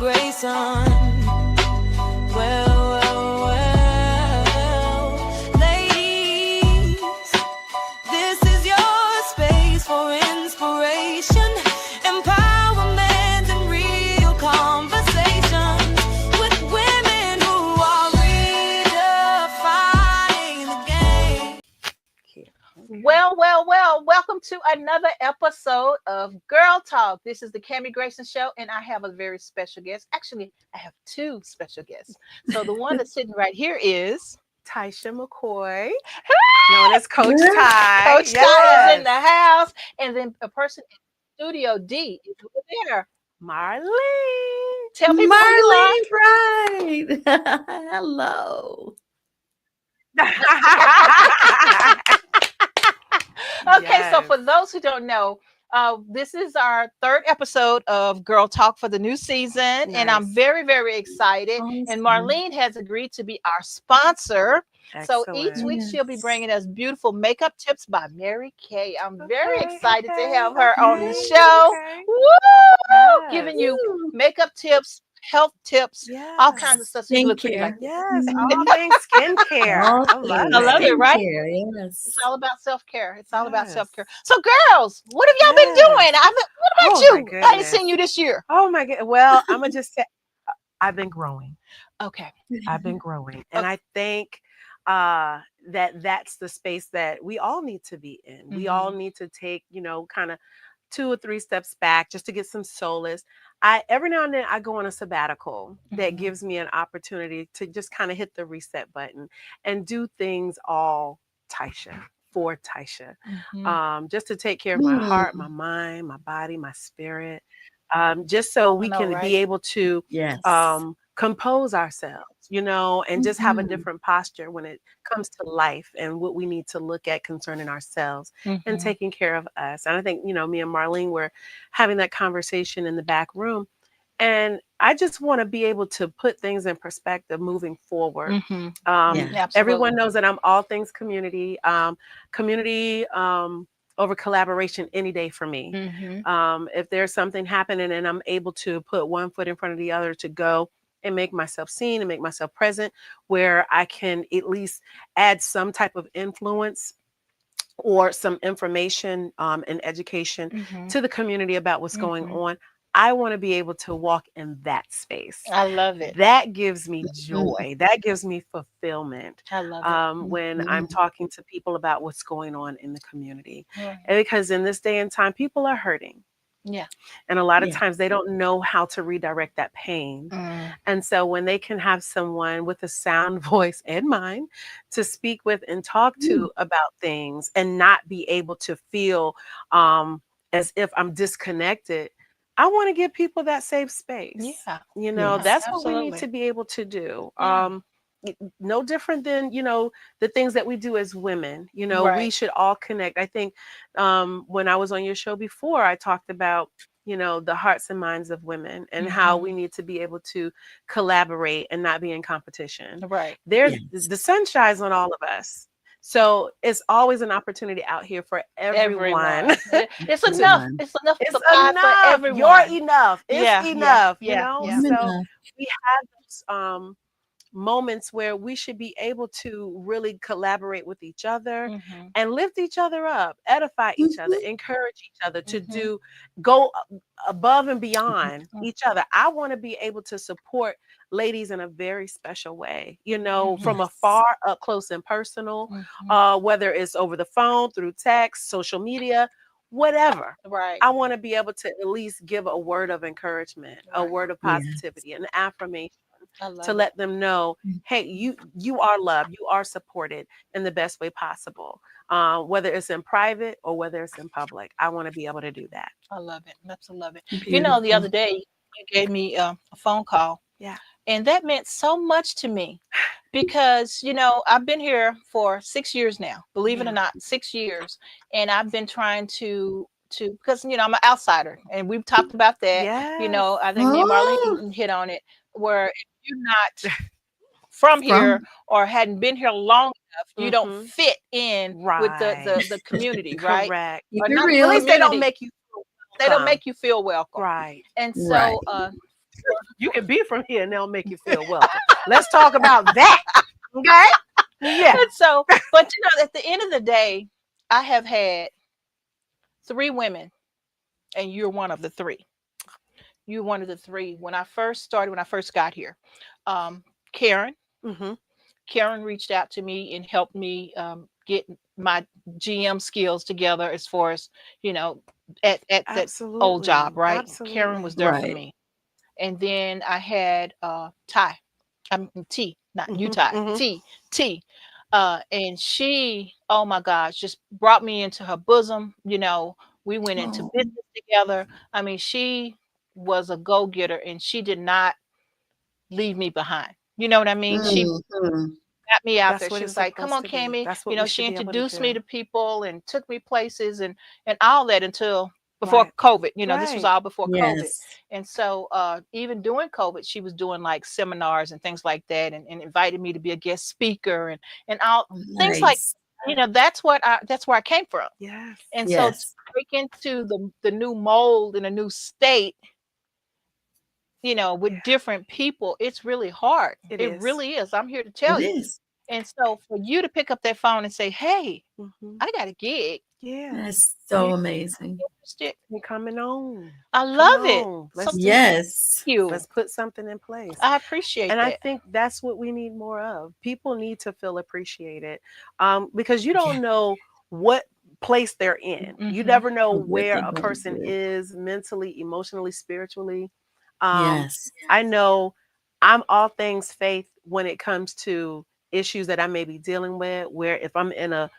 Grayson. Well, ladies, this is your space for inspiration, empowerment, and real conversations with women who are redefining the game. Well, welcome to another episode of Girl Talk. This is the Kami Grayson Show, and I have a very special guest. Actually, I have two special guests. So the one that's sitting right here is Tasha McCoy, known as Coach Ty. Coach Ty is in the house, and then a person in Studio D is over there. Marlene. Tell people who you are. Marlene, right? Hello. Okay, so for those who don't know, this is our third episode of Girl Talk for the new season, and I'm very, very excited. Awesome. And Marlene has agreed to be our sponsor. Excellent. So each week she'll be bringing us beautiful makeup tips by Mary Kay. I'm very excited to have her on the show. Okay. Woo! Yes. Giving you makeup tips, health tips, all kinds of stuff. So you look pretty like Yes, all things skincare. All I love things I love it, right? skincare, yes. it's all about self-care. It's all about Yes. self-care. So girls, what have y'all been Yes. doing? What about Oh, you? my I ain't goodness. seen you this year. Oh my God. Well, I'm gonna just say I've been growing. Okay. I've been growing, and I think that's the space that we all need to be in. We all need to take, kind of 2 or 3 steps back just to get some solace. Every now and then I go on a sabbatical that gives me an opportunity to just kind of hit the reset button and do things all Tasha, for Tasha. Just to take care of my heart, my mind, my body, my spirit. Just so we know, can right? be able to Yes. compose ourselves, and just have a different posture when it comes to life and what we need to look at concerning ourselves and taking care of us. And I think, me and Marlene were having that conversation in the back room. And I just want to be able to put things in perspective moving forward. Everyone knows that I'm all things community, over collaboration any day for me. If there's something happening and I'm able to put one foot in front of the other to go and make myself seen and make myself present, where I can at least add some type of influence or some information and education to the community about what's going on, I want to be able to walk in that space. I love it. That gives me joy. That gives me fulfillment. I love it. When I'm talking to people about what's going on in the community. Right. And because in this day and time, people are hurting. Yeah. And a lot of times they don't know how to redirect that pain. And so when they can have someone with a sound voice and mind to speak with and talk to about things and not be able to feel as if I'm disconnected, I want to give people that safe space. Yeah. That's what we need to be able to do. No different than, the things that we do as women, we should all connect. I think when I was on your show before, I talked about, the hearts and minds of women and how we need to be able to collaborate and not be in competition. Right. The sun shines on all of us. So it's always an opportunity out here for everyone. It's enough. It's enough. It's supply enough. for everyone. You're enough. It's Yeah, enough. yeah. So we have those moments where we should be able to really collaborate with each other and lift each other up, edify each other, encourage each other to go above and beyond each other. I want to be able to support ladies in a very special way, from afar, up close and personal, whether it's over the phone, through text, social media, whatever. Right. I want to be able to at least give a word of encouragement, a word of positivity, an affirmation. To let them know, hey, you are loved, you are supported in the best way possible, whether it's in private or whether it's in public. I want to be able to do that. I love it. Absolutely love it. The other day you gave me a phone call. Yeah. And that meant so much to me because, I've been here for 6 years now, believe it or not, 6 years. And I've been trying to because, I'm an outsider and we've talked about that. Yes. I think me and Marlene hit on it, where if you're not from here or hadn't been here long enough, you don't fit in with the community, right? Correct. Or not, At least they don't make you they don't make you feel welcome. Right. And so You can be from here and they'll make you feel welcome. Let's talk about that. Okay. Yeah. And so, but at the end of the day, I have had 3 women, and you're one of the 3. You're one of the 3. When I first got here, um, Karen, Mm-hmm. Karen reached out to me and helped me get my GM skills together as far as, you know, at that old job, Absolutely. right? Karen Absolutely. was there for Right. me. And then I had Ty, T, not you, Mm-hmm. Ty, Mm-hmm. T. And she, oh my gosh, just brought me into her bosom. We went into Oh, business together. I mean, she was a go-getter and she did not leave me behind. You know what I mean? She mhm. got me out That's there. what She it's was like, "Come supposed on, to be. Cami." That's what we should She be able to introduced me do. to people and took me places and all that until before Right. COVID. This was Right. all before COVID. Yes. And so even during COVID, she was doing like seminars and things like that and invited me to be a guest speaker and all things like, Nice. that's where I came from. Yes. And so to Yes. break into the new mold in a new state, with Yeah. different people, it's really hard. It It is. really is. I'm here to It tell you. is. And so for you to pick up that phone and say, "Hey, Mm-hmm. I got a gig. Yeah. That's You so amazing. interested?" You're coming on. I Come love it. on. So Let's thank do this. Yes. you. Let's put something in place. I appreciate And I that. think that's what we need more of. People need to feel appreciated, because you Yeah. don't know what place they're in. You Mhm. never know What where they're a going person through. is mentally, emotionally, spiritually. Um, Yes. I know I'm all things faith when it comes to issues that I may be dealing with. Where if I'm in a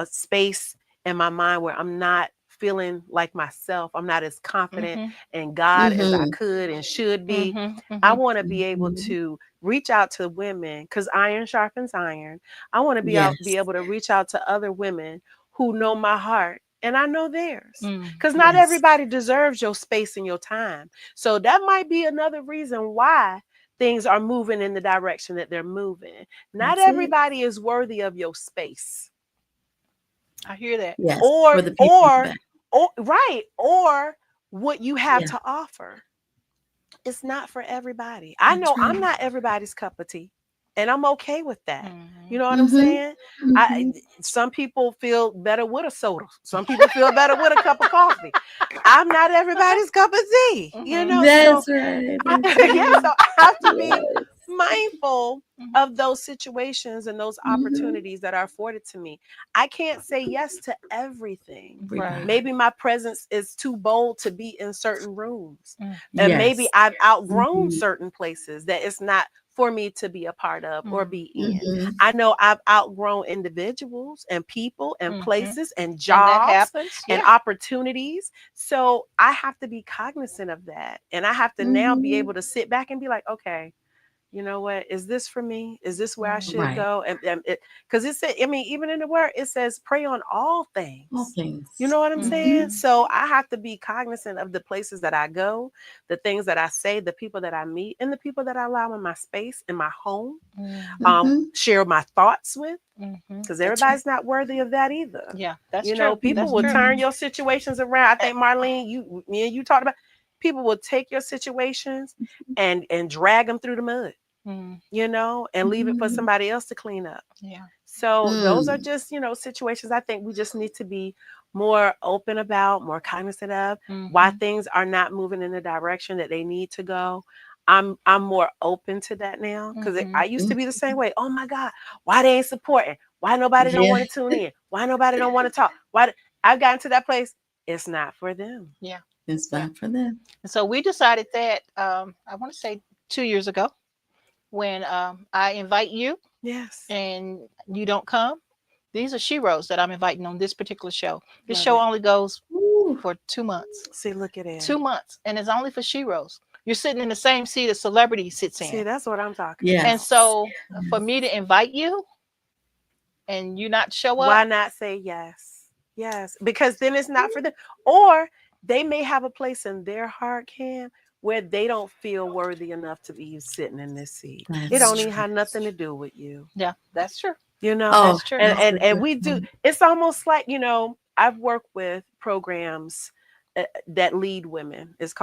space in my mind where I'm not feeling like myself, I'm not as confident Mhm. in God as I Mm-hmm. could and should be. Mhm. I Mhm. want to be able Mm-hmm. to reach out to women because iron sharpens iron. I want to Yes. be able to reach out to other women who know my heart and I know theirs. Mm. Because not Yes. everybody deserves your space and your time. So that might be another reason why things are moving in the direction that they're moving. Not That's it. everybody is worthy of your space. I hear that. Yes. Or For the people in the or back. or right, or what you have Yeah. to offer. It's not for everybody. I That's know I'm right. not everybody's cup of tea, and I'm okay with that. You Mhm. know what I'm Mm-hmm. saying? I Mm-hmm. Some people feel better with a soda. Some people feel better with a cup of coffee. I'm not everybody's cup of tea, Mhm. so That's right. That's yeah, right. so I have to be Yes. mindful Mhm. of those situations and those Mm-hmm. opportunities that are afforded to me. I can't say yes to everything. Right. Maybe my presence is too bold to be in certain rooms. Mm. And maybe Yes. I've outgrown Mm-hmm. certain places that it's not for me to be a part of or Mm. be in. Mm-hmm. I know I've outgrown individuals and people and Mhm. places and And that jobs happens. and Yeah. opportunities. So I have to be cognizant of that. And I have to now be Mm-hmm. able to sit back and be like, okay, you know what, is this for me? Is this where I Mm. should Right. go? And it, because it said, I mean, even in the word it says pray on all All things. You things. know what I'm Mm-hmm. saying? Mhm. So I have to be cognizant of the places that I go, the things that I say, the people that I meet, and the people that I allow in my space, in my home, Mhm. Mm-hmm. share my thoughts with, Mhm. because That's right. everybody's not worthy of that either. Yeah, that's You know, true. people That's will true. turn Mm-hmm. your situations around. I Eh, think Marlene, me and you talked about, people will take your situations and drag them through the mud, Mm. and leave it for Mm-hmm. somebody else to clean up. Yeah. So those are Mm. just, situations I think we just need to be more open about, more cognizant of why Mhm. things are not moving in the direction that they need to go. I'm more open to that now because I Mhm. used to be the Mm-hmm. same way. Oh my God, why they ain't supporting? Why nobody don't Yeah. want to tune in? Why nobody don't want to talk? I've gotten to that place. It's not for them. Yeah. It's Yeah. not for them. And so we decided that I want to say 2 years ago when I invite you Yes, and you don't come. These are sheroes that I'm inviting on this particular show. This love show it. only goes Ooh. for 2 months. See, look at it. 2 months, and it's only for sheroes. You're sitting in the same seat a celebrity sits See, in. that's what I'm talking And about. Yes. so for Yes. me to invite you and you not show up, Why not say yes? Yes, because then it's not for them. Or they may have a place in their heart, Cam, where they don't feel worthy enough to be sitting in this seat. It That's don't even true. have nothing to do with you, yeah, that's true. you know? Oh, That's true. And that's and a and good we do, point. it's almost like, I've worked with programs that lead women. It's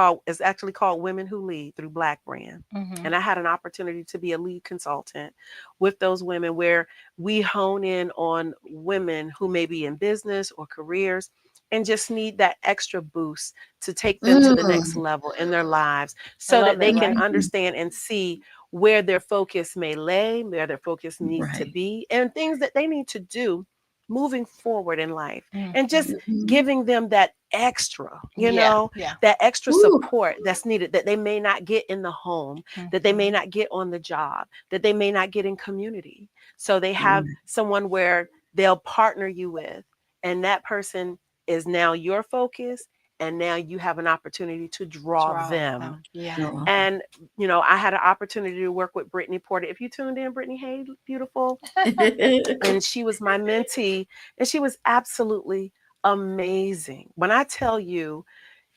actually called Women Who Lead through Black Brand. Mhm. And I had an opportunity to be a lead consultant with those women, where we hone in on women who may be in business or careers and just need that extra boost to take them to the next level in their lives, so love that they that, can right. understand and see where their focus may lay, where their focus needs to Right. be, and things that they need to do moving forward in life. And just Mhm. giving them that extra, Yeah, yeah. that extra Ooh. support that's needed, that they may not get in the home, that they may Mhm. not get on the job, that they may not get in community. So they have someone where they'll partner you with, and that person is now your focus, and now you have an opportunity to draw them. Yeah. Oh. And I had an opportunity to work with Brittany Porter. If you tuned in, Brittany, hey, beautiful. And she was my mentee, and she was absolutely amazing. When I tell you,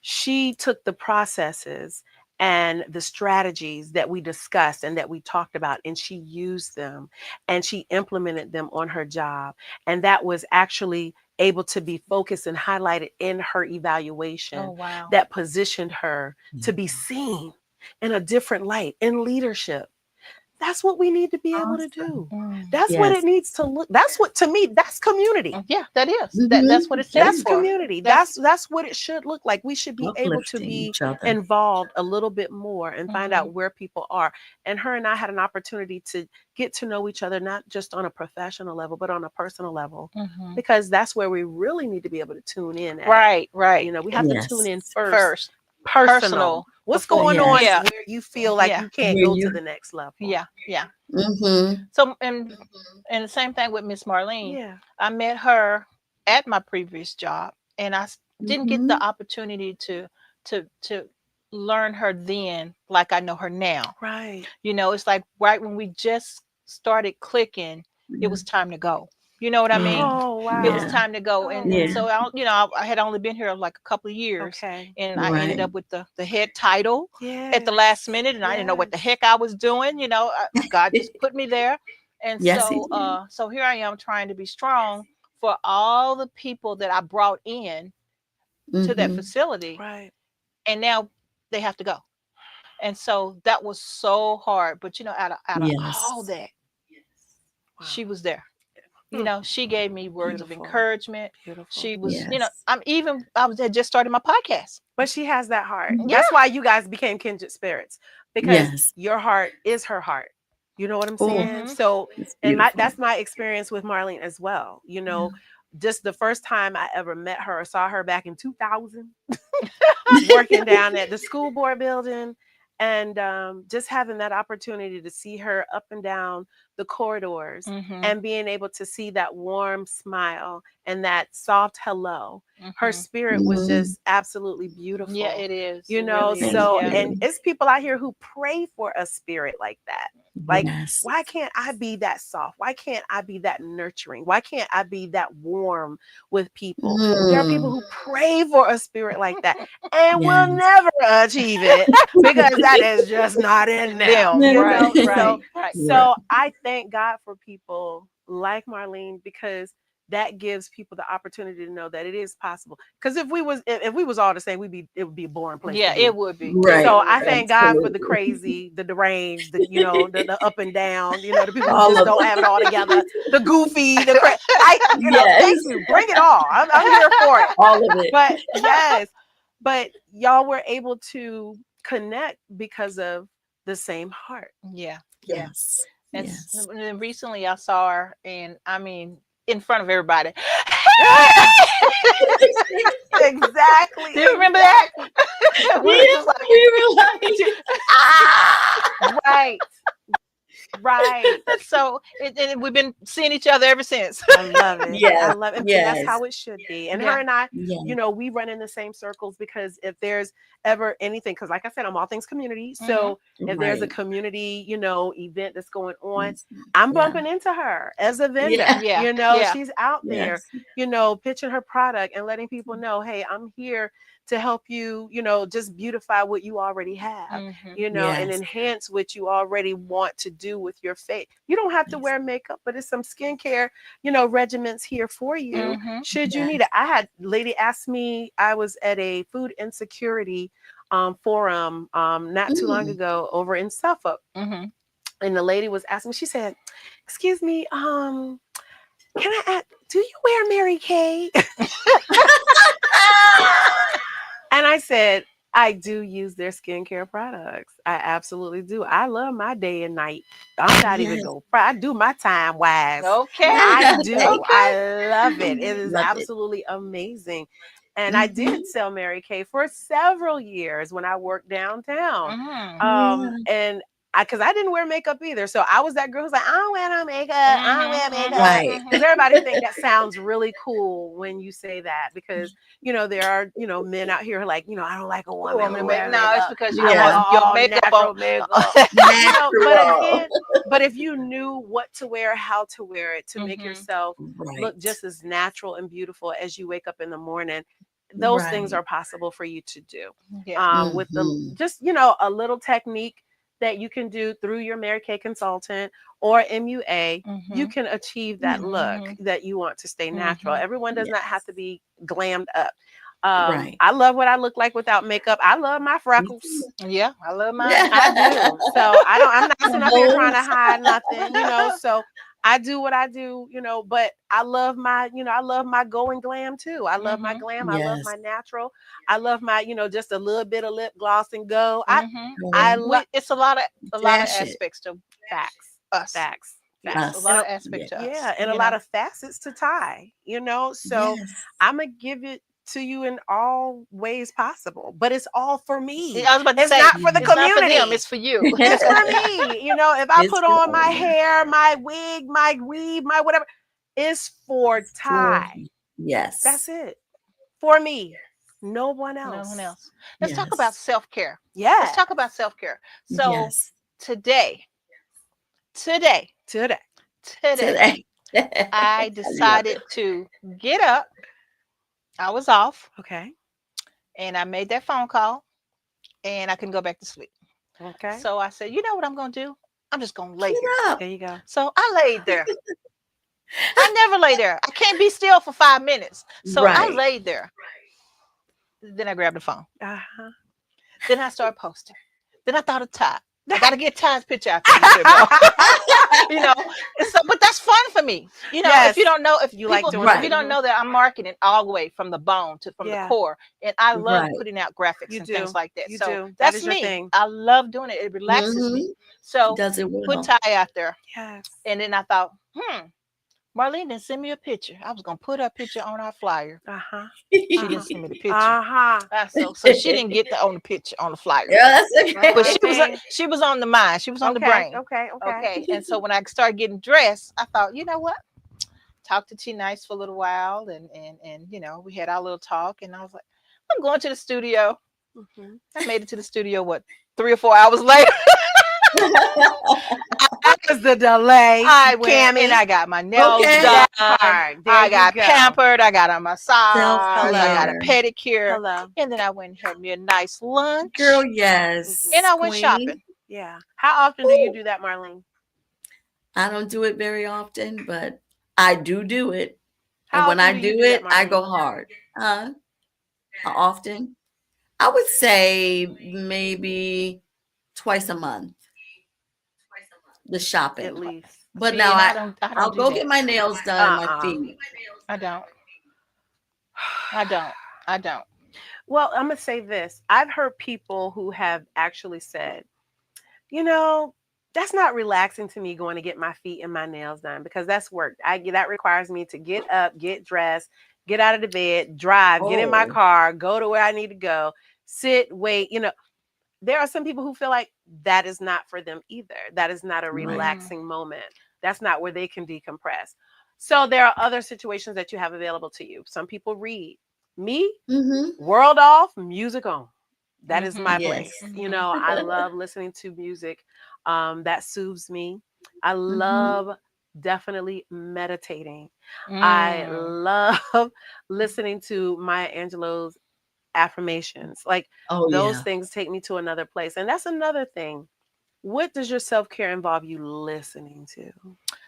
she took the processes and the strategies that we discussed and that we talked about, and she used them and she implemented them on her job. And that was actually able to be focused and highlighted in her evaluation, Oh, wow. that positioned her to be seen in a different light in leadership. That's what we need to be able to do. That's what it Yes. needs to look. That's what, to me, that's community. Yeah, that is. Mhm. That's what it That stands That's is for. community. That's- That's what it should look like. We should be able to uplifting be each other. involved a little bit more and find Mhm. out where people are. And her and I had an opportunity to get to know each other, not just on a professional level, but on a personal level, Mhm. because that's where we really need to be able to tune in at. Right, right. We have to Yes. tune in first. First, Personal. What's before- going Yes. on Yeah. where you feel like Yeah. you can't Where go you- to the next level? Yeah, yeah. Mm-hmm. So and the same thing with Miss Marlene. Yeah. I met her at my previous job, and didn't get Mhm. the opportunity to learn her then like I know her now. Right. It's like right when we just started clicking, it was time to go. You know what I Yeah. mean? Oh, wow. It was Yeah. time to go, and Yeah. so I had only been here like a couple of years, Okay. and I ended Right. up with the head title Yeah. at the last minute, and I didn't know what the heck I was doing. God just put me there, and Yes, he so here I am trying to be strong for all the people that I brought in to that Mhm. facility, Right. and now they have to go, and so that was so hard. But out of all Yes. that, Wow. she was there. Hmm. She gave me words of Beautiful. encouragement. Beautiful. She was, Yes. had just started my podcast. But she has that heart. Mhm. That's why you guys became kindred spirits, because Yes. your heart is her heart. You know what I'm Oh, saying? Mhm. So, it's and beautiful. that's my experience with Marlene as well. Just the first time I ever met her or saw her back in 2000, working down at the school board building, and just having that opportunity to see her up and down the corridors, Mhm. and being able to see that warm smile and that soft hello. Her Mhm. spirit was Mhm. just absolutely beautiful. Yeah, it is. It really is. Thank So, Yeah. and you. it's people out here who pray for a spirit like that. Like, Yes. why can't I be that soft? Why can't I be that nurturing? Why can't I be that warm with people? There are people who pray for a spirit like that and will Yes. never achieve it, because that is just not in them. Them, You right, know? right, right. So I thank God for people like Marlene, because that gives people the opportunity to know that it is possible. Because if we was all the same, it would be a boring place Yeah, to be. it would be. Right. So It I would be. thank God for the Absolutely. crazy, the deranged, the up and down, the people who All just of don't it. have it all together, the goofy, thank Yes. you, bring it all. I'm here for it. All of it. But yes, but y'all were able to connect because of the same heart. Yeah. Yes. And Yes. then recently I saw her, and I mean, in front of everybody. Exactly. Do you remember that? We were just like, We were like, Right. Right. so and we've been seeing each other ever since. I love it. Yes, I love it. And that's yes. how it should be. And Yeah. her and I, Yes. we run in the same circles, because if there's ever anything, because like I said, I'm all things community. So if there's a Right. community, event that's going on, I'm Yeah. bumping into her as a vendor. Yeah. Yeah. Yeah. She's out there, Yes. pitching her product and letting people know, hey, I'm here to help you, just beautify what you already have, Mhm. and Yes. enhance what you already want to do with your faith. You don't don't have to wear makeup, but it's some skincare, regimens here for you. Should you need it. I had lady ask me, I was at a food insecurity forum not too long ago over in Suffolk. And the lady was asking me, she said, excuse me, can I ask, do you wear Mary Kay? And I said, I do use their skincare products. I absolutely do. I love my day and night. I'm not even going. I do my time wise. Okay. I do. Okay. I love it. It is Love it. absolutely amazing. And I did sell Mary Kay for several years when I worked downtown. And because I didn't wear makeup either. So I was that girl who's like, I don't wear no makeup. I don't wear makeup. Right. Because everybody think that sounds really cool when you say that. Because, there are, men out here like, I don't like a woman who wear No, makeup. it's because you Yeah. want your makeup natural on. makeup. Natural. But again, but if you knew what to wear, how to wear it to make yourself look just as natural and beautiful as you wake up in the morning, those things are possible for you to do. With the just a little technique that you can do through your Mary Kay consultant or MUA, you can achieve that look that you want to stay natural. Everyone does not have to be glammed up. I love what I look like without makeup. I love my freckles. Yeah, I love mine. I do. So I'm not sitting up here trying to hide nothing, so I do what I do, but I love my going glam too. I love my glam. I love my natural. I love my, just a little bit of lip gloss and go. I love it's a lot of aspects to facts. a lot of aspects to us. Yeah, and a lot of facets to Ty, so I'm gonna give it to you in all ways possible, but it's all for me. I was about to it's say, not for the it's community. Not for them, it's for you. It's for me. If I put on my hair, my wig, my weave, my whatever, it's for Ty. Yes. That's it. For me. No one else. No one else. Let's talk about self-care. Yeah. Let's talk about self-care. So today, I decided to get up. I was off. Okay. And I made that phone call and I couldn't go back to sleep. Okay. So I said, you know what I'm going to do? I'm just going to lay here. There you go. So I laid there. I never lay there. I can't be still for 5 minutes. So I laid there. Then I grabbed the phone. Then I started posting. Then I thought of Ty. I got to get Ty's picture out there. But that's fun for me. If you don't know, if you don't know that I'm marketing all the way from the bone to from the core, and I love putting out graphics and things like that. So that's me. Thing. I love doing it. It relaxes me. So put Ty out there. Yes. And then I thought, Marlene didn't send me a picture. I was gonna put her picture on our flyer. She didn't send me the picture. So she didn't get on the picture on the flyer. Yeah, that's okay. But she was on the mind. She was on the brain. Okay. And so when I started getting dressed, I thought, you know what? Talk to T Nice for a little while, and we had our little talk, and I was like, I'm going to the studio. I made it to the studio 3 or 4 hours later. That was the delay. I went and I got my nails done. I got pampered. I got a massage. I got a pedicure. And then I went and had me a nice lunch. Girl, yes. And I went shopping. Yeah. How often do you do that, Marlene? I don't do it very often, but I do it. How and when I do it, that, I go hard. How often? I would say maybe twice a month. The shopping. At least. But now I'll go get my nails done, my feet. I don't. Well, I'm going to say this. I've heard people who have actually said, that's not relaxing to me going to get my feet and my nails done because that's work. That requires me to get up, get dressed, get out of the bed, drive, get in my car, go to where I need to go, sit, wait, There are some people who feel like that is not for them either. That is not a relaxing moment. That's not where they can decompress. So there are other situations that you have available to you. Some people read. Me, world off, music on. That is my place. I love listening to music that soothes me. I love definitely meditating. I love listening to Maya Angelou's affirmations. Like those things take me to another place. And that's another thing what does your self-care involve you listening to?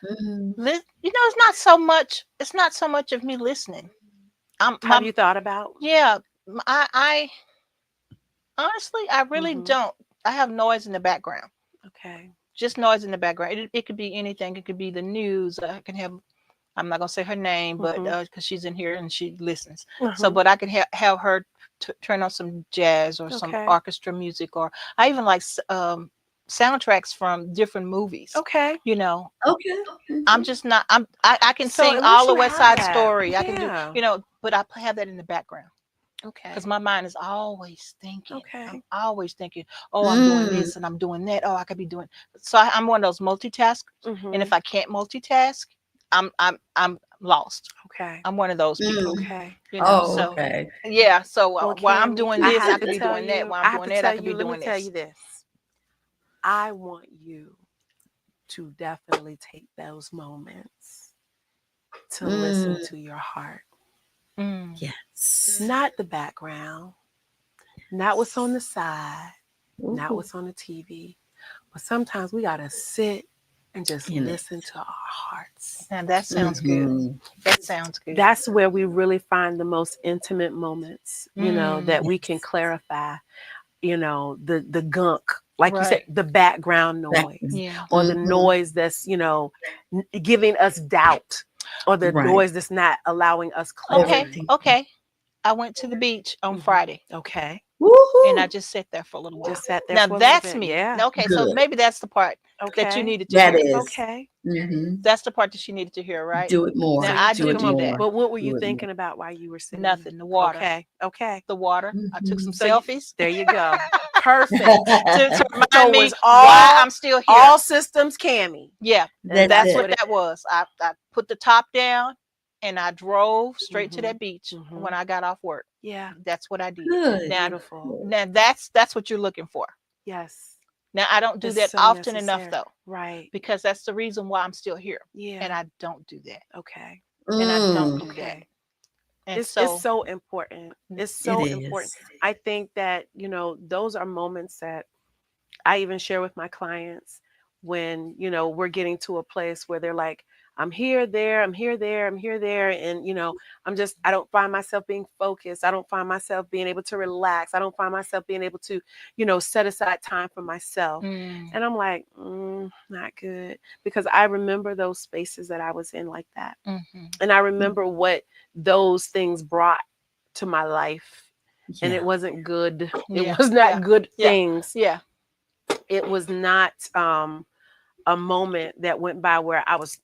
Mhm. It's not so much. It's not so much of me listening. Have you thought about? Yeah. I honestly, I really Mhm. don't. I have noise in the background. Okay. Just noise in the background. It could be anything. It could be the news. I can have. I'm not gonna say her name, but Mhm. because she's in here and she listens. So, Uh-huh. but I can have her turn on some jazz or some Okay. orchestra music, or I even like soundtracks from different movies. Okay. You know, Okay. I'm Mhm. just not. I can So sing at all least the you West have Side that. Story. I can do. Yeah. But I have that in the background Okay. because my mind is always thinking. Okay. I'm always thinking, oh, I'm doing Mm. this and I'm doing that. Oh, I could be doing. So I'm one of those multitaskers. And if Mhm. I can't multitask, I'm lost. Okay. I'm one of those people. Mm. Okay. Oh, So okay. yeah. So Well, while I'm Cammy, doing I this, I have could to be tell doing that. you, While I I'm have doing to that, I tell could you, be let me doing tell this. you this. I want you to definitely take those moments to listen Mm. to your heart, Mm. Yes. not the background, not what's on the side, not Ooh. what's on the TV, but sometimes we got to sit and just In it. listen to our hearts. Now that sounds good. Mhm. That sounds good. That's where we really find the most intimate moments, that Mm. we can clarify, the gunk, like you said, Right. the background That- noise, Yeah. or the Mhm. noise that's, giving us doubt, or the Right. noise that's not allowing us Okay. clarity. Overthinking. Okay. I went to the beach on Mhm. Friday Okay. and I Woohoo. just sat there for a little while. Just sat there Now for a little that's bit. me. Yeah. Okay, so Good. maybe that's the part that you Okay. needed to That hear. is. Okay. Mm-hmm. That's the part that she needed to hear, right? Do it more. So Now you I Do took do a it do moment. that. more. But what were you Do it more. thinking about while you were sitting? Nothing. The water. Okay. Okay. The water. I took some Mhm. So you, selfies there you go. Perfect. to So remind it me was why I'm still here. all systems Cammy. Yeah, And That's that's that's it. what what it that was. I put the top down and I drove straight to Mhm. that beach Mhm. when I got off work. Yeah. That's what I did. Good. Now, Beautiful. Good. now that's what you're looking for. Yes. Now I don't do It's that so often enough necessary. though, Right. because that's the reason why I'm still here. Yeah. And I don't do that. Okay. And I don't Mm. do that. Okay. And It's so so important. It's It so important. is. I think that, those are moments that I even share with my clients when, we're getting to a place where they're like, I'm here, there, I'm here, there, I'm here, there. And, I don't find myself being focused. I don't find myself being able to relax. I don't find myself being able to, set aside time for myself. mm, And I'm like, not good. Because I remember those spaces that I was in like that. mhm. And I remember what those things brought to my life. And Yeah. it wasn't good. It Yeah, was not yeah, good yeah, things. yeah. It was not a moment that went by where I was,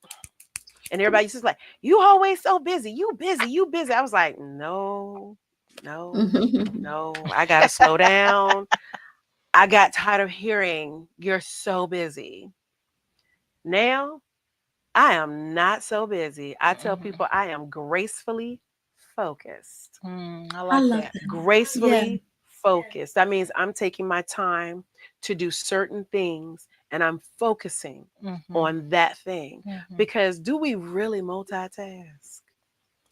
and everybody's just like, you always so busy, you busy, you busy. I was like, no, I gotta slow down. I got tired of hearing you're so busy. Now I am not so busy. I tell Mhm. people I am gracefully focused. I I like love that. that. Yeah. Gracefully focused. That means I'm taking my time to do certain things and I'm focusing Mhm, on that thing. mhm. Because do we really multitask?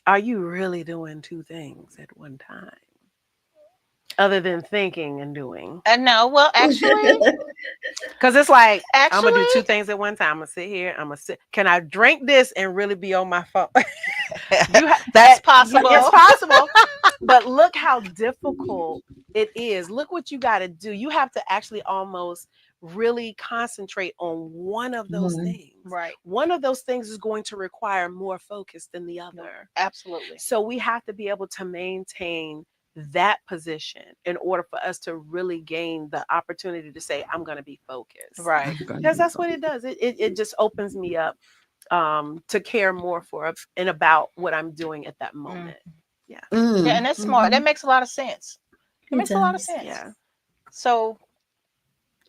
Are you really doing two things at one time? Other than thinking and doing. And no, well, Because it's like, I'm gonna do two actually, things at one time. I'm gonna sit here. I'm gonna sit. Can I drink this and really be on my phone? that's It's possible. possible. But look how difficult it is. Look what you got to do. You have to actually almost really concentrate on one of those Mhm. things. Right. One of those things is going to require more focus than the other. Absolutely. So we have to be able to maintain that position in order for us to really gain the opportunity to say, I'm going to be focused. Right. I'm gonna Because be that's what it does. It just opens me up to care more for and about what I'm doing at that moment. Yeah. Yeah, and that's smart. That Mhm. makes a lot of sense. It It makes a lot of does. sense. Yeah. So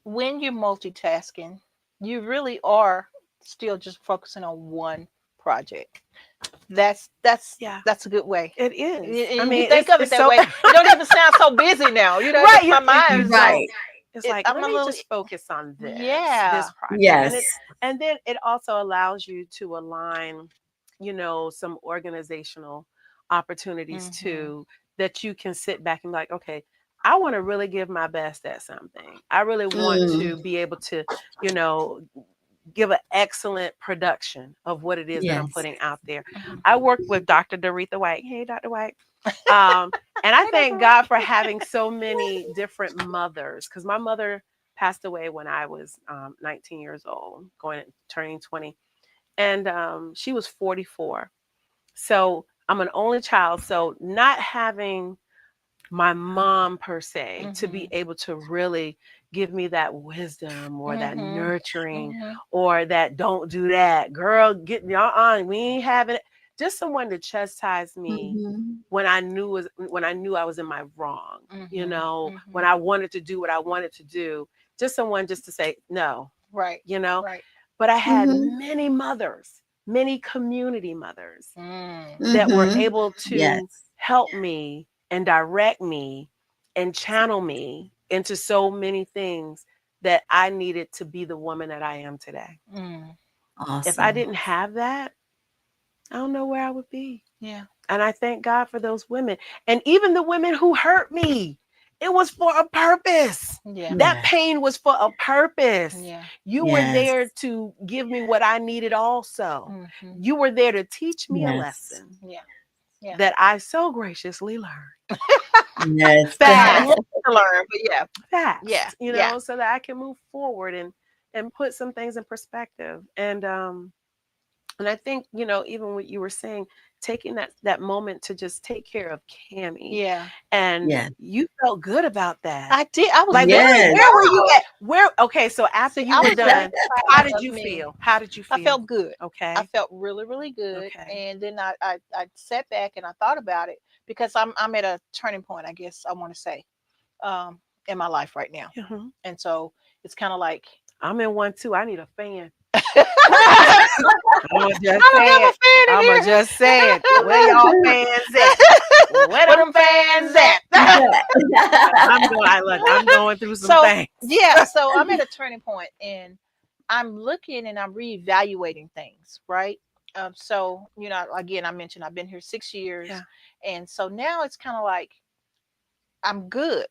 when you're multitasking, you really are still just focusing on one project. That's Yeah. that's a good way. It is. I You mean, think of it it's that so way. It don't even sound so busy now. right. My mind is so. Right. It's like, I'm let a me little. just focus on Yeah. this project. Yes. And then it also allows you to align, some organizational opportunities Mhm. too, that you can sit back and be like, okay, I want to really give my best at something. I really want to be able to, you know, give an excellent production of what it is that I'm Yes. putting out there. Mhm. I work with Dr. Doretha White. Hey, Dr. White. And I thank God for having so many different mothers, because my mother passed away when I was 19 years old, turning 20. And she was 44. So I'm an only child. So not having my mom per se to be able to really give me that wisdom or that nurturing or that don't do that, girl, get on, we ain't having it. Just someone to chastise me when I knew I was in my wrong, you know, when I wanted to do what I wanted to do. Just someone just to say no, Right. you know. Right. But I had many mothers, many community mothers Mm. that were able Yes. to help me and direct me and channel me into so many things that I needed to be the woman that I am today. Mm. If I Awesome. didn't have that, I don't know where I would be. Yeah. And I thank God for those women. And even the women who hurt me, it was for a purpose. Yeah. That Yes. pain was for a purpose. Yeah. You were Yes. there to give me what I needed also. Mhm. You were there to teach me a Yes. lesson Yeah. Yeah. that I so graciously learned. Yes. Fast, To learn, but yeah. Yeah. fast, you Yeah. know, so that I can move forward and put some things in perspective. And I think, you know, even what you were saying, taking that moment to just take care of Kami, Yeah. and Yes. you felt good about that. I did. I was Like, very Yes. where were you proud. at? Okay, so after See, you I were was very done, how proud did of you me. feel? How did you I feel? felt good. I Okay. felt really, really good. Okay. And then I sat back and I thought about it because I'm at a turning point, I guess I want to say, in my life right now. Mhm. And so it's kind of like I'm in one too. I need a fan. I I'ma just don't say have a it. fan in I'ma here. just say it. Where y'all fans at? Where Where them them fans fans at? at? I'm going through some So things. yeah, so I'm at a turning point and I'm looking and I'm reevaluating things, right? So again, I mentioned I've been here 6 years, Yeah. and so now it's kind of like I'm good.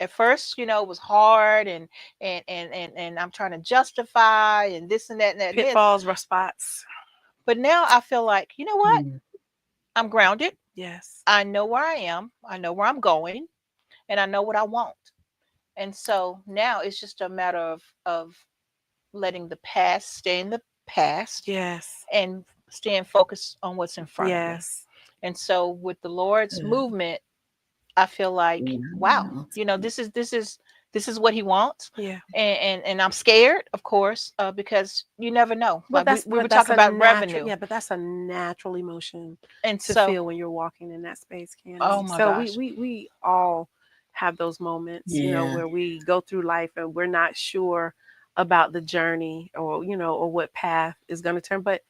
At first, it was hard, and I'm trying to justify and this and that and that and this. Pitfalls, rough spots. But now I feel like, you know what? Mm. I'm grounded. Yes. I know where I am. I know where I'm going, and I know what I want. And so now it's just a matter of letting the past stay in the past Yes. and staying focused on what's in front of me. Yes. And so with the Lord's Good. movement, I feel like, wow, Wow. this is what he wants. Yeah. And I'm scared, of course, because you never know. But Like we were talking a about natural, revenue. yeah, but that's a natural emotion And to so, feel when you're walking in that space, oh Candy. my So gosh. we all have those moments, you know, Yeah. where we go through life and we're not sure about the journey, or, you know, or what path is going to turn. But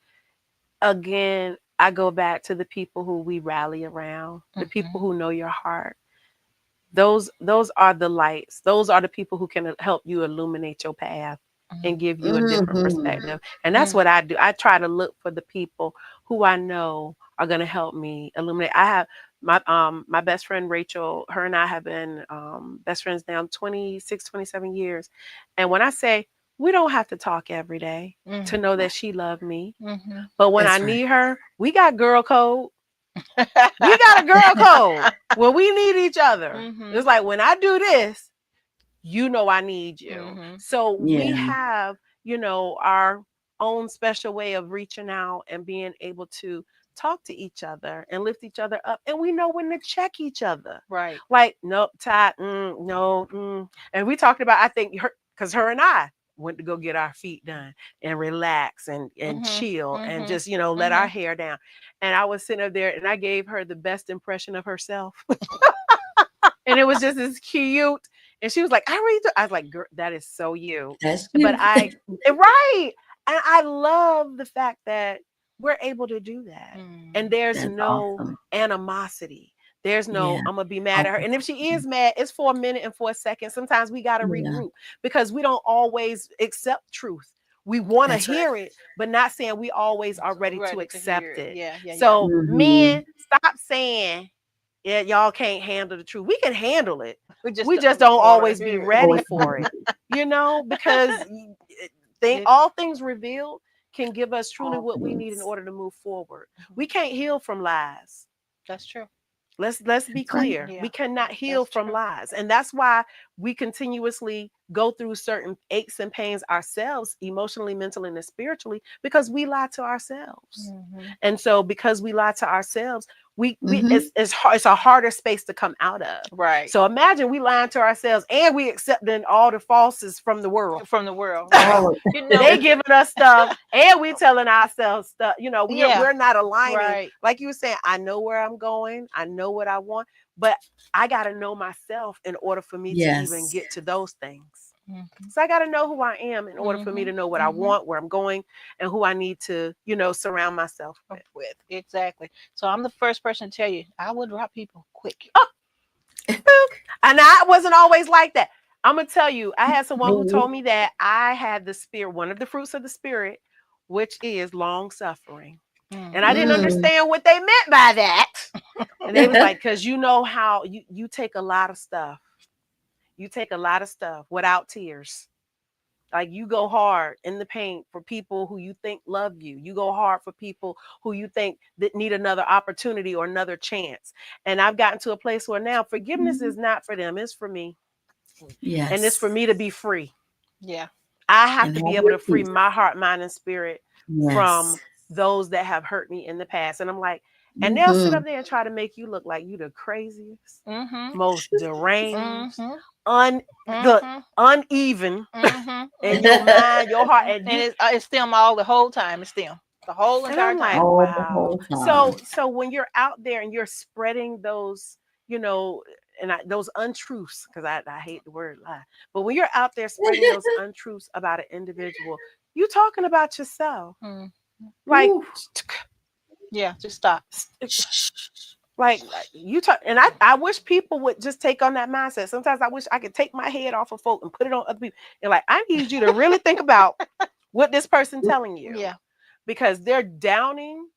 again, I go back to the people who we rally around, the people who know your heart. Those are the lights. Those are the people who can help you illuminate your path and give you a different perspective. And that's what I do. I try to look for the people who I know are going to help me illuminate. I have my best friend Rachel. Her and I have been best friends now 26, 27 years. And when I say we don't have to talk every day to know that she loved me, Mhm. but when I That's right. need her, we got girl code. We got a girl code when we need each other. Mhm. It's like, when I do this, you know I need you. Mhm. So we Yeah. have, you know, our own special way of reaching out and being able to talk to each other and lift each other up. And we know when to check each other. Right. Like, nope, Ty, no. And we talked about, I think, because her and I went to go get our feet done and relax and chill and just, you know, let our hair down. And I was sitting up there and I gave her the best impression of herself. And it was just as cute. And she was like, I really do. I was like, girl, that is so you. That's But you. right. And I love the fact that we're able to do that. And there's That's no awesome. animosity. There's no, Yeah. I'm going to be mad at her. And if she is mad, it's for a minute and for a second. Sometimes we got to Yeah. regroup because we don't always accept truth. We want to That's right. hear it, but not saying we always are ready to Ready to accept hear it. it. Yeah. So Mhm. men, stop saying y'all can't handle the truth. We can handle it. We just don't always be ready for it, because all things revealed can give us truly what we need in order to move forward. We can't heal from lies. That's true. Let's be clear. Yeah. We cannot heal That's from true. lies. And that's why we continuously go through certain aches and pains ourselves, emotionally, mentally, and spiritually, because we lie to ourselves. And so because we lie to ourselves, it's a harder space to come out of. Right. So imagine we lying to ourselves and we accepting all the falses from the world. Right. They giving us stuff and we telling ourselves stuff. We're not aligning. Right. Like you were saying, I know where I'm going. I know what I want, but I got to know myself in order for me to even get to those things. So I got to know who I am in order for me to know what I want, where I'm going, and who I need to, surround myself with. Exactly. So I'm the first person to tell you, I would drop people quick. And I wasn't always like that. I'm going to tell you, I had someone who told me that I had the spirit, one of the fruits of the spirit, which is long suffering. And I didn't understand what they meant by that. And they was like, because you know how you take a lot of stuff. You take a lot of stuff without tears. Like you go hard in the paint for people who you think love you. You go hard for people who you think that need another opportunity or another chance. And I've gotten to a place where now forgiveness is not for them. It's for me. Yes. And it's for me to be free. Yeah. I have to be able to free my heart, mind, and spirit from those that have hurt me in the past. And I'm like, and they'll sit up there and try to make you look like you the craziest, most deranged, uneven in your mind, your heart. And it's them all the whole time. It's them the whole entire time. Wow. So when you're out there and you're spreading those, those untruths, because I hate the word lie, but when you're out there spreading those untruths about an individual, you're talking about yourself. Like, yeah, just stop. Like you talk, and I wish people would just take on that mindset. Sometimes I wish I could take my head off of folk and put it on other people. And like, I need you to really think about what this person telling you. Yeah. Because they're downing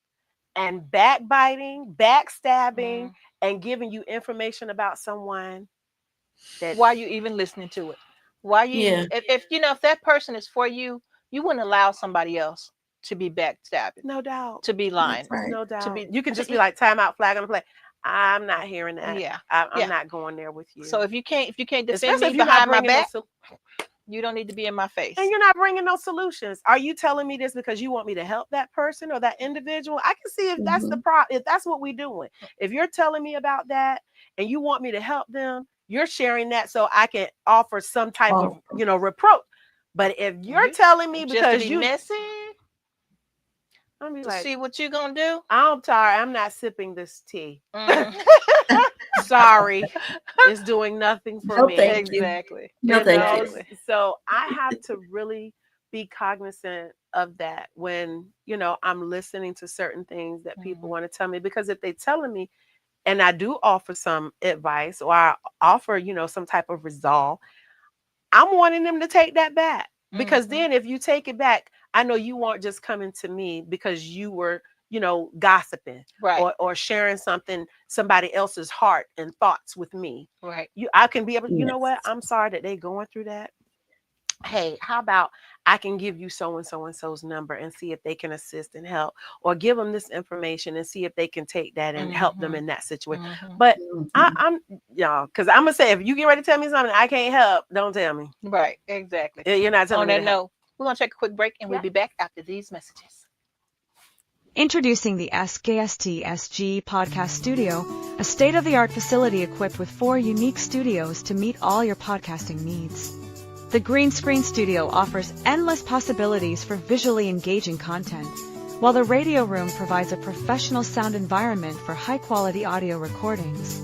and backbiting, backstabbing, and giving you information about someone. Why are you even listening to it? Why you? If that person is for you, you wouldn't allow somebody else to be backstabbing. No doubt. To be lying. Right. No doubt. You can just be like, time out, flag on the play. I'm not hearing that. Yeah. I'm not going there with you. So if you can't defend especially me if you're behind not my back, you don't need to be in my face. And you're not bringing no solutions. Are you telling me this because you want me to help that person or that individual? I can see if that's the problem, if that's what we're doing. If you're telling me about that and you want me to help them, you're sharing that so I can offer some type of, reproach. But if you're telling me because you messy, I'm be to like, see what you gonna do. I'm tired. I'm not sipping this tea. Sorry, it's doing nothing for me. Exactly. No, thank you. So I have to really be cognizant of that when I'm listening to certain things that people want to tell me, because if they're telling me, and I do offer some advice or I offer some type of resolve, I'm wanting them to take that back, because then if you take it back, I know you weren't just coming to me because you were, gossiping, right, or sharing somebody else's heart and thoughts with me. Right. I can be able to, you know what? I'm sorry that they're going through that. Hey, how about I can give you so and so's number and see if they can assist and help, or give them this information and see if they can take that and help them in that situation. But I'm because I'm gonna say, if you get ready to tell me something I can't help, don't tell me. Right. Exactly. You're not telling me. No. We're gonna take a quick break and we'll be back after these messages. Introducing the SKST SG Podcast Studio, a state-of-the-art facility equipped with 4 unique studios to meet all your podcasting needs. The Green Screen Studio offers endless possibilities for visually engaging content, while the Radio Room provides a professional sound environment for high-quality audio recordings.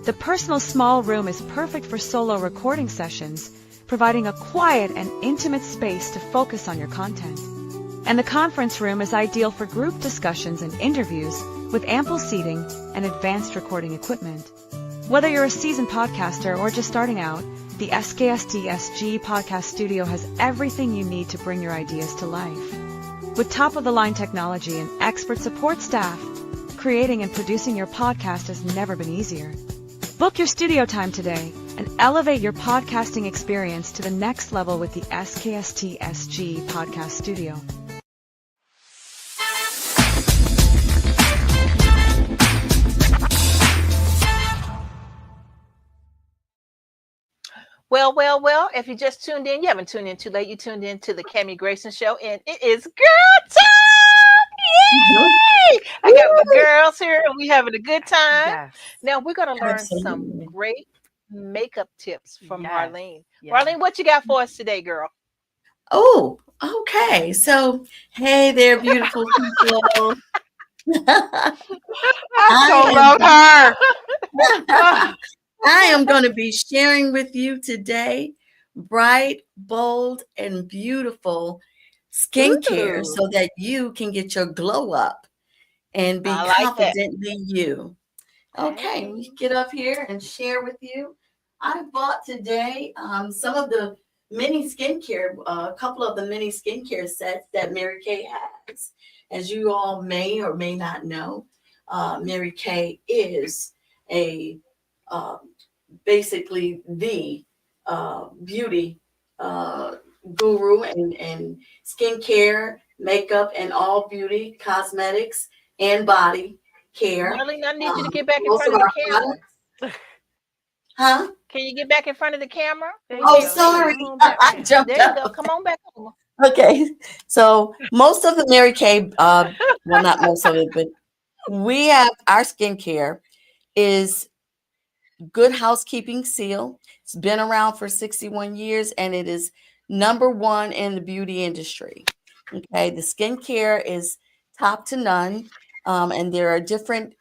The personal small room is perfect for solo recording sessions, providing a quiet and intimate space to focus on your content. And the conference room is ideal for group discussions and interviews with ample seating and advanced recording equipment. Whether you're a seasoned podcaster or just starting out, the SKST SG Podcast Studio has everything you need to bring your ideas to life. With top-of-the-line technology and expert support staff, creating and producing your podcast has never been easier. Book your studio time today and elevate your podcasting experience to the next level with the SKST SG Podcast Studio. Well, if you just tuned in, you haven't tuned in too late. You tuned in to the Kami Grayson Show, and it is girl time! Yay! I got my girls here, and we having a good time. Yes. Now, we're going to learn some Absolutely. great makeup tips from Yes. Marlene. Yes. Marlene, what you got for us today, girl? Oh, okay. So, hey there, beautiful people. I so I love her. am, I am going to be sharing with you today bright, bold, and beautiful skincare Ooh, so that you can get your glow up and be I like that. confidently you. Okay, let me Hey. get up here and share with you. I bought today some of the mini skincare, a couple of the mini skincare sets that Mary Kay has. As you all may or may not know, Mary Kay is a uh, basically the beauty guru and skincare, makeup, and all beauty, cosmetics, and body care. Marlene, I need you to get back in Most front of of the our camera. products, huh? Can you get back in front of the camera? There There you you Oh, go. go. sorry, Come on back. I jumped There you go. up. Come on back over. Okay, so most of the Mary Kay, well, not most of it, but we have our skincare is Good Housekeeping Seal. It's been around for 61 years and it is number one in the beauty industry. Okay, the skincare is top to none, and there are different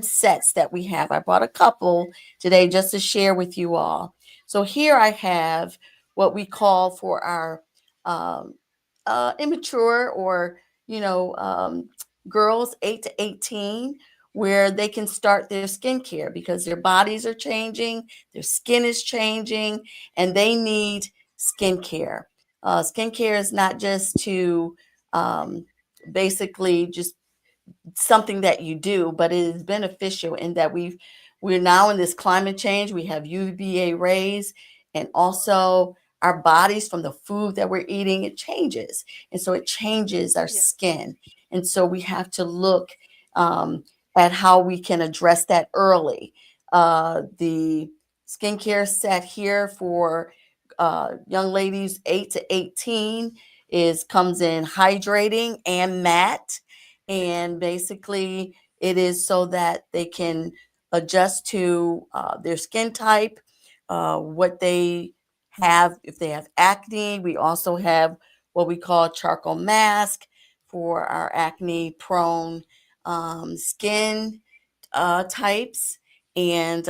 sets that we have. I bought a couple today just to share with you all. So here I have what we call for our um, immature or girls 8 to 18, where they can start their skincare because their bodies are changing, their skin is changing, and they need skincare. Skincare is not just to um, basically just something that you do, but it is beneficial in that we're now in this climate change. We have UVA rays, and also our bodies from the food that we're eating, it changes, and so it changes our Yeah. skin, and so we have to look um, at how we can address that early. The skincare set here for young ladies 8 to 18 is comes in hydrating and matte, and basically it is so that they can adjust to their skin type, what they have. If they have acne, we also have what we call charcoal mask for our acne prone skin types. And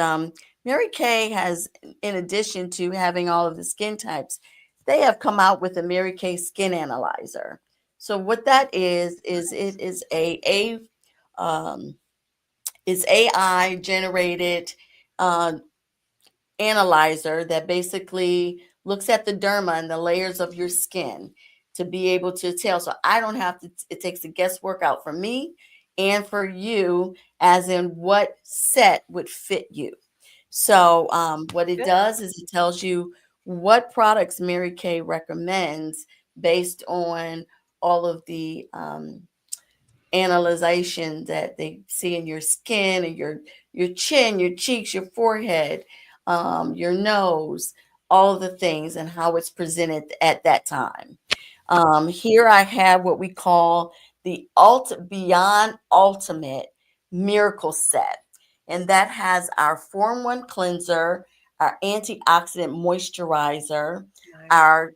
Mary Kay has, in addition to having all of the skin types, they have come out with a Mary Kay skin analyzer. So what that is it um, is AI generated uh, analyzer that basically looks at the derma and the layers of your skin to be able to tell. So I don't have to, it takes the guesswork out for me and for you, as in what set would fit you. So what it Good. does is it tells you what products Mary Kay recommends based on all of the analyzation that they see in your skin and your chin, your cheeks, your forehead, your nose, all of the things and how it's presented at that time. Here I have what we call the Beyond Ultimate Miracle Set, and that has our 4-in-1 cleanser, our antioxidant moisturizer, Nice. our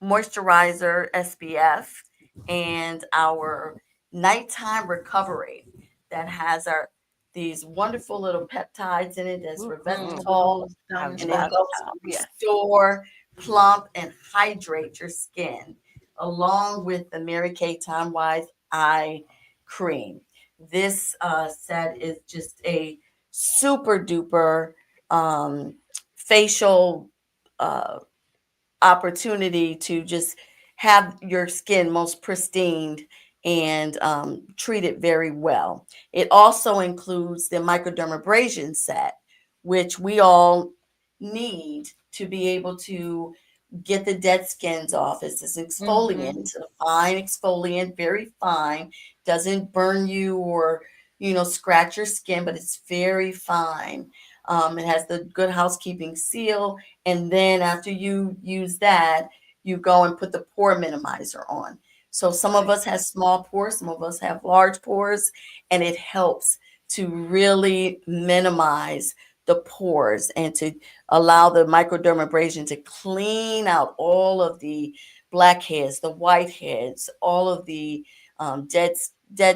moisturizer SPF, and our nighttime recovery that has our these wonderful little peptides in it that's Mhm. resveratrol, I and it love helps that. Yeah. restore, plump, and hydrate your skin, along with the Mary Kay Time Wise Eye Cream. This set is just a super duper facial uh, opportunity to just have your skin most pristine and treat it very well. It also includes the microdermabrasion set, which we all need to be able to get the dead skins off. It's this exfoliant, a fine exfoliant, very fine, doesn't burn you or scratch your skin, but it's very fine. It has the Good Housekeeping seal, and then after you use that, you go and put the pore minimizer on. So some of us have small pores, some of us have large pores, and it helps to really minimize the pores and to allow the microdermabrasion to clean out all of the blackheads, the whiteheads, all of the dead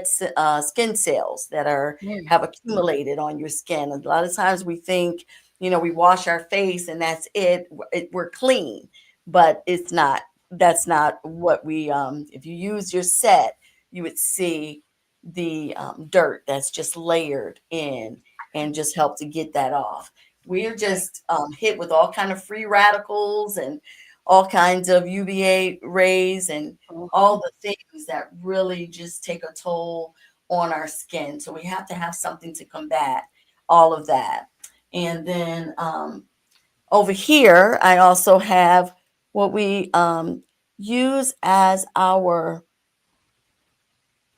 skin cells that have accumulated on your skin. A lot of times we think, we wash our face and that's it. We're clean, but it's not. That's not what we. If you use your set, you would see the dirt that's just layered in and just help to get that off. We are just hit with all kind of free radicals and all kinds of UVA rays and all the things that really just take a toll on our skin. So we have to have something to combat all of that. And then over here, I also have what we use as our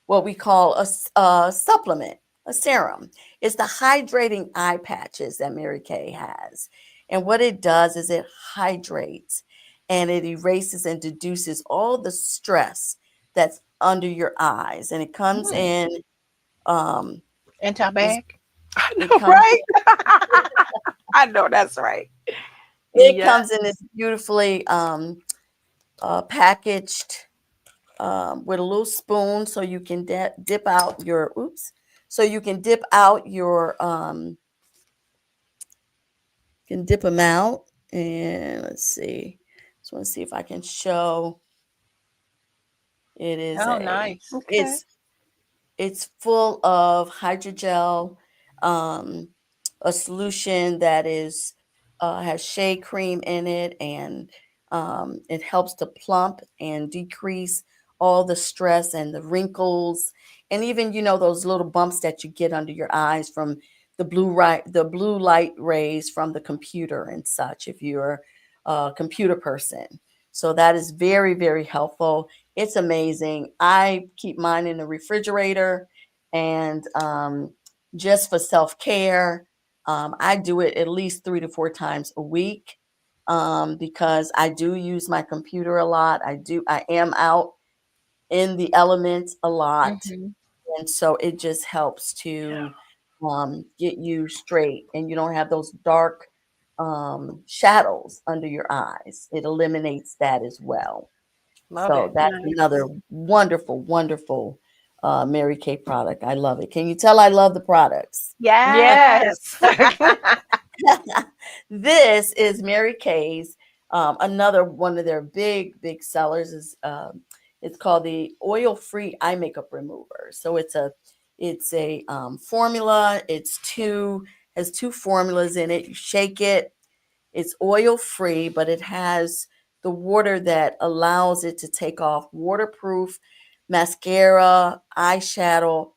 what we call a supplement, a serum. It's the hydrating eye patches that Mary Kay has. And what it does is it hydrates and it erases and deduces all the stress that's under your eyes. And it comes in Anti-bag. I it know, comes right? I know that's right. it Yeah. comes in this beautifully packaged with a little spoon so you can dip out your so you can dip out your can dip them out. And let's see, just want to see if I can show. It is Oh, nice. Okay. it's full of hydrogel, um, a solution that is has shea cream in it, and it helps to plump and decrease all the stress and the wrinkles, and even those little bumps that you get under your eyes from the blue light rays from the computer and such. If you're a computer person, so that is very, very helpful. It's amazing. I keep mine in the refrigerator, and just for self care, I do it at least 3 to 4 times a week because I do use my computer a lot. I am out in the elements a lot, and so it just helps to get you straight, and you don't have those dark shadows under your eyes. It eliminates that as well. Love So it. that's Nice. another wonderful, wonderful Mary Kay product. I love it. Can you tell I love the products? Yes. Yes. This is Mary Kay's. Another one of their big, big sellers is it's called the oil-free eye makeup remover. So it's a formula. Has two formulas in it. You shake it. It's oil free, but it has the water that allows it to take off waterproof mascara, eyeshadow,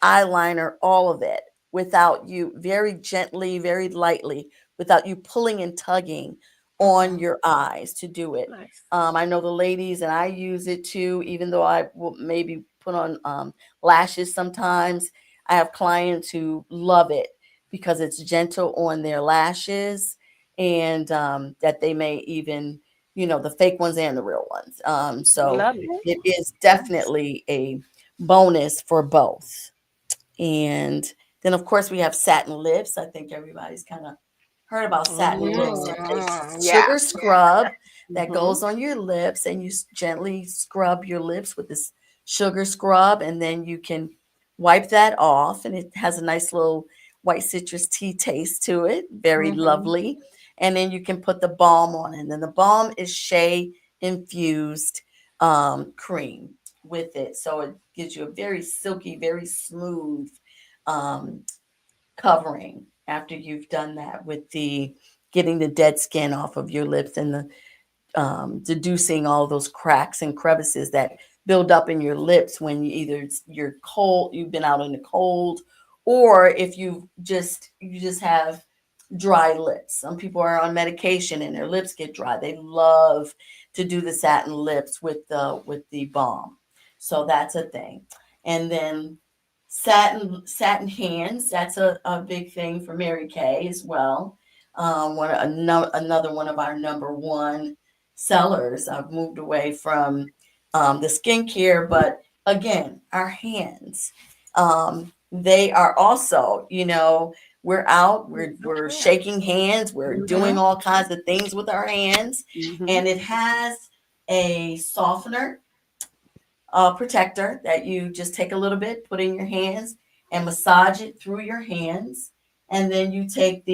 eyeliner, all of it without you very gently, very lightly, without you pulling and tugging on your eyes to do it. Nice. I know the ladies, and I use it too, even though I will maybe put on lashes sometimes. I have clients who love it because it's gentle on their lashes, and that they may even, the fake ones and the real ones. So Love it. it is Nice. definitely a bonus for both. And then, of course, we have satin lips. I think everybody's kind of heard about satin lips. Mhm. It's a Yeah. sugar scrub that Mhm. goes on your lips, and you gently scrub your lips with this sugar scrub, and then you can wipe that off. And it has a nice little white citrus tea taste to it, very lovely. And then you can put the balm on, and then the balm is shea infused cream with it. So it gives you a very silky, very smooth um, covering after you've done that with the getting the dead skin off of your lips and the deducing all those cracks and crevices that build up in your lips when you're cold, you've been out in the cold, or if you just have dry lips. Some people are on medication and their lips get dry. They love to do the satin lips with the balm. So that's a thing. And then satin hands, that's a big thing for Mary Kay as well. Another one of our number one sellers. I've moved away from the skincare, but again, our hands, they are also, we're out, we're shaking hands, we're doing all kinds of things with our hands, and it has a softener, protector that you just take a little bit, put in your hands, and massage it through your hands, and then you take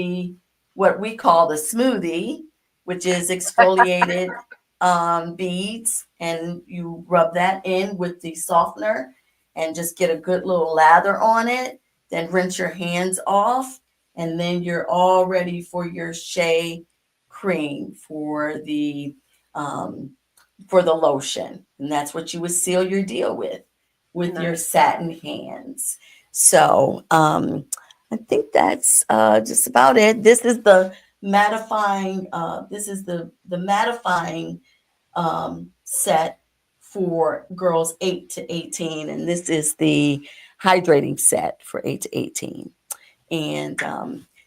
what we call the smoothie, which is exfoliated beads, and you rub that in with the softener and just get a good little lather on it. Then rinse your hands off, and then you're all ready for your shea cream for the lotion. And that's what you would seal your deal with your satin hands. So I think that's just about it. This is the mattifying. This is the mattifying set for girls 8 to 18, and this is the hydrating set for 8 to 18. And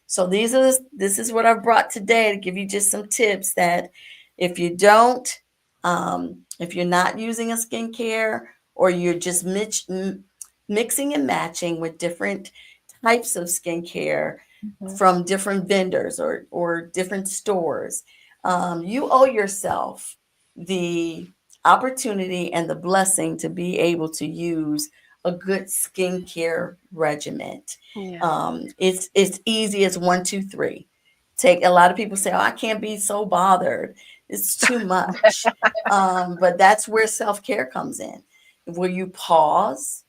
so this is what I've brought today to give you just some tips that if you don't, if you're not using a skincare, or you're just mixing and matching with different types of skincare from different vendors or different stores, you owe yourself the opportunity and the blessing to be able to use a good skincare regimen. It's easy as 1, 2, 3. A lot of people say, "Oh, I can't be so bothered. It's too much." But that's where self-care comes in, where you pause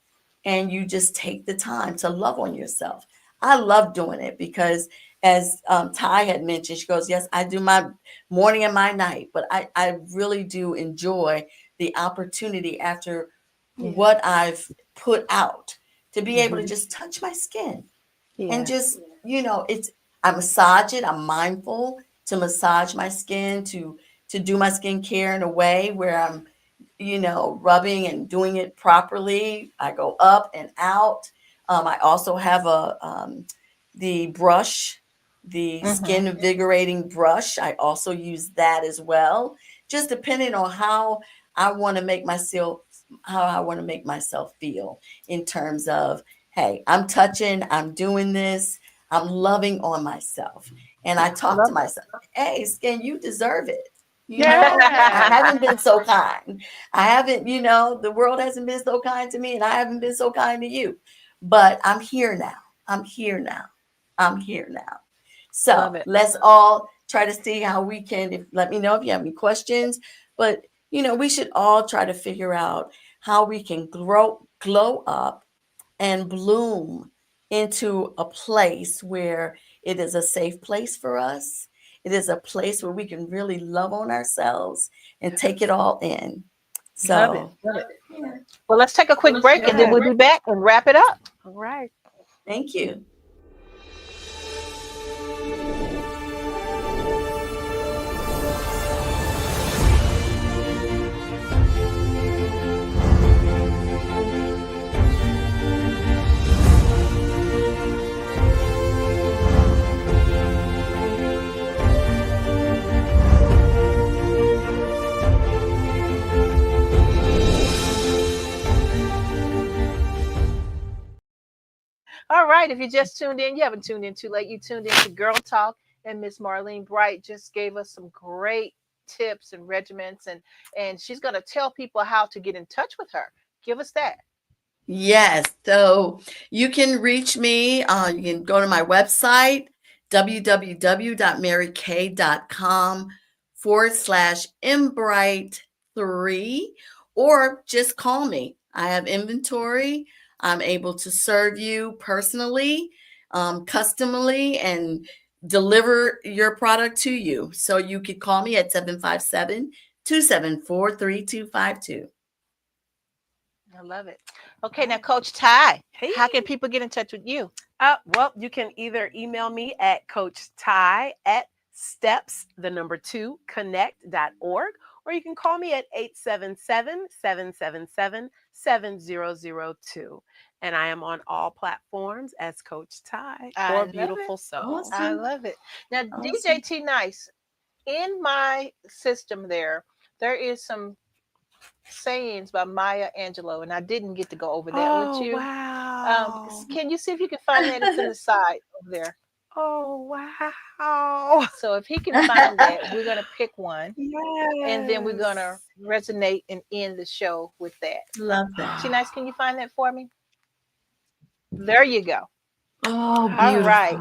and you just take the time to love on yourself. I love doing it because, as Ty had mentioned, she goes, "Yes, I do my morning and my night," but I really do enjoy the opportunity after what I've put out to be able to just touch my skin and just, I massage it. I'm mindful to massage my skin, to do my skincare in a way where I'm, rubbing and doing it properly. I go up and out. I also have the brush, the skin invigorating brush. I also use that as well, just depending on how I want to make myself feel in terms of, hey, I'm touching, I'm doing this, I'm loving on myself. And I talk to myself, hey, skin, you deserve it. I haven't been so kind. I haven't, the world hasn't been so kind to me, and I haven't been so kind to you. But I'm here now. I'm here now. I'm here now. So let's all try to see how we can, let me know if you have any questions. But, we should all try to figure out how we can glow up and bloom into a place where it is a safe place for us. It is a place where we can really love on ourselves and take it all in. So, well, let's take a quick break and then we'll be back and wrap it up. All right. Thank you. All right, if you just tuned in, you haven't tuned in too late. You tuned in to Girl Talk, and Miss Marlene Bright just gave us some great tips and regimens, and she's going to tell people how to get in touch with her. Give us that. Yes. So you can reach me. You can go to my website, www.marykay.com/mbright3, or just call me. I have inventory. I'm able to serve you personally, customly, and deliver your product to you. So you could call me at 757-274-3252. I love it. Okay, now Coach Ty, Hey. how can people get in touch with you? Well, you can either email me at Coach Ty at steps2connect.org, or you can call me at 877-777-7002. And I am on all platforms as Coach Ty I or love Beautiful it. Soul. Awesome. I love it. Now, Awesome. DJ T Nice, in my system there is some sayings by Maya Angelou, and I didn't get to go over that with Oh, you. wow. Can you see if you can find that? It's in the side over there. Oh, wow. So if he can find that, we're gonna pick one, Yes. and then we're gonna resonate and end the show with that. Love that. T Nice, can you find that for me? There you go. Oh, All beautiful. right.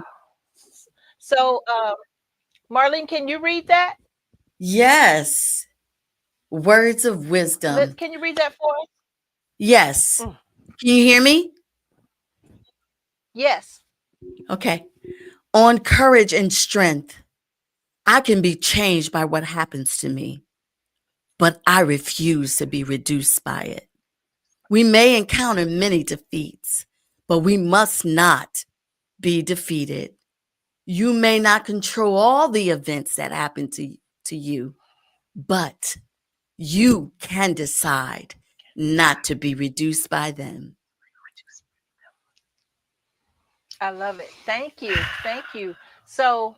So, Marlene, can you read that? Yes. Words of wisdom. Can you read that for us? Yes. Mm. Can you hear me? Yes. Okay. On courage and strength, I can be changed by what happens to me, but I refuse to be reduced by it. We may encounter many defeats, but we must not be defeated. You may not control all the events that happen to you, but you can decide not to be reduced by them. I love it. Thank you. Thank you. So,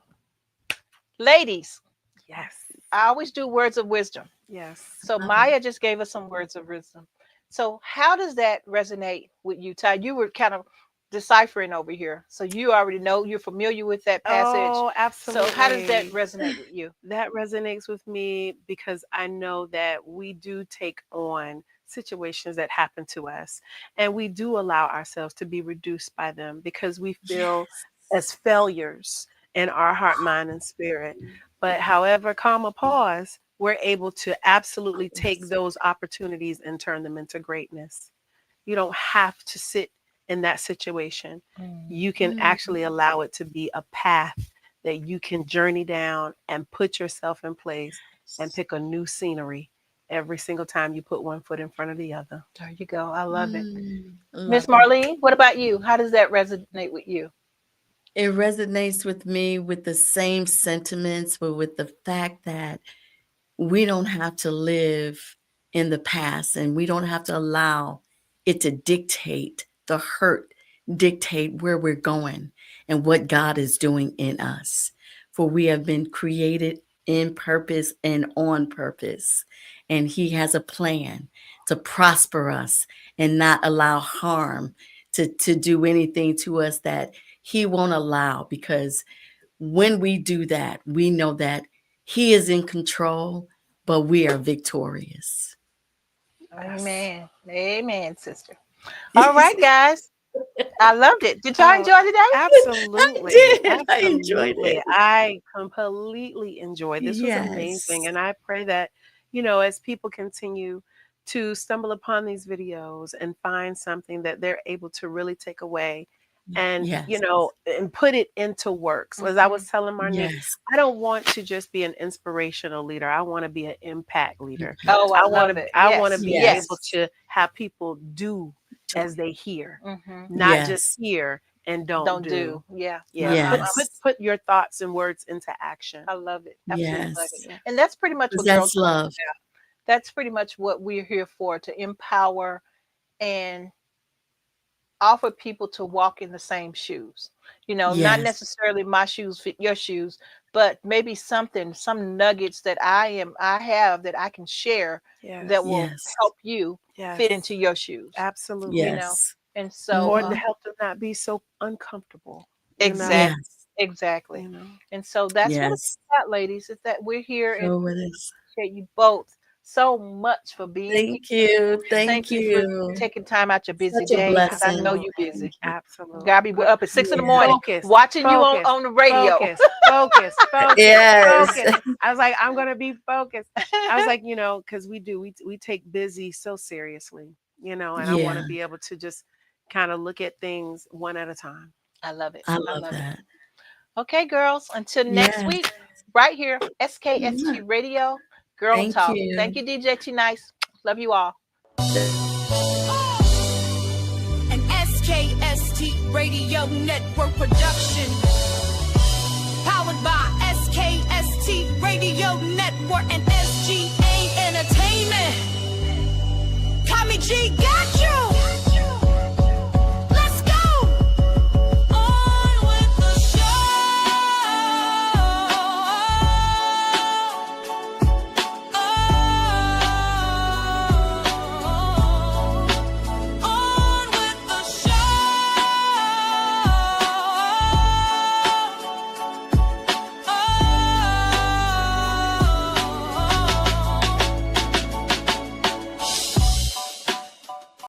ladies, Yes. I always do words of wisdom. Yes. So Maya just gave us some words of wisdom. So how does that resonate with you, Ty? You were kind of deciphering over here. So you already know, you're familiar with that passage. Oh, absolutely. So how does that resonate with you? That resonates with me because I know that we do take on situations that happen to us, and we do allow ourselves to be reduced by them because we feel as failures in our heart, mind, and spirit. But however, comma, pause, we're able to absolutely take those opportunities and turn them into greatness. You don't have to sit in that situation. You can actually allow it to be a path that you can journey down and put yourself in place and pick a new scenery every single time you put one foot in front of the other. There you go. I love it. Love Miss it. Marlene, what about you? How does that resonate with you? It resonates with me with the same sentiments, but with the fact that we don't have to live in the past and we don't have to allow it to dictate the hurt, dictate where we're going and what God is doing in us. For we have been created in purpose and on purpose. And He has a plan to prosper us and not allow harm to do anything to us that He won't allow, because when we do that, we know that He is in control, but we are victorious. Amen. Amen, sister. All right, guys. I loved it. Did y'all Oh, enjoy today? Absolutely. I enjoyed Absolutely. it. I completely enjoyed this. Was Yes. amazing. And I pray that, as people continue to stumble upon these videos and find something that they're able to really take away and, Yes. and put it into work. So as I was telling Marnie, Yes. I don't want to just be an inspirational leader. I want to be an impact leader. Oh, I want love to it. I want to Yes. be Yes. able to have people do as they hear, Mm-hmm. not Yes. just hear and don't do. Yeah. Yeah. Yes. Put your thoughts and words into action. I love it. Absolutely love Yes. it. And that's pretty much what 'Cause Girl that's Talk is love. about. That's pretty much what we're here for, to empower and offer people to walk in the same shoes. Not Yes. necessarily my shoes fit your shoes, but maybe some nuggets that I have that I can share Yes. that will Yes. help you Yes. fit into your shoes. Absolutely. Yes. And so Or to help them not be so uncomfortable. exactly. Yes. Exactly. You know? And so that's what it's Yes. about, ladies, is that we're here and So it is. appreciate you both so much for being here. Thank you. Thank Thank you for you. taking time out your busy Such a day, because I know blessing. you're busy. Absolutely. Gotta be up at 6 in the Yeah. morning Focus. watching you Focus. on the radio. Focus. Yes. Focus. I was like, I'm gonna be focused. I was like, because we take busy so seriously, and I want to Yeah. be able to just kind of look at things one at a time. I love it. I I love love it. that. Okay, girls. Until next Yes. week, right here, SKST Radio, Girl Thank Talk. you. Thank you, DJ T Nice. Love you all. Radio Network production.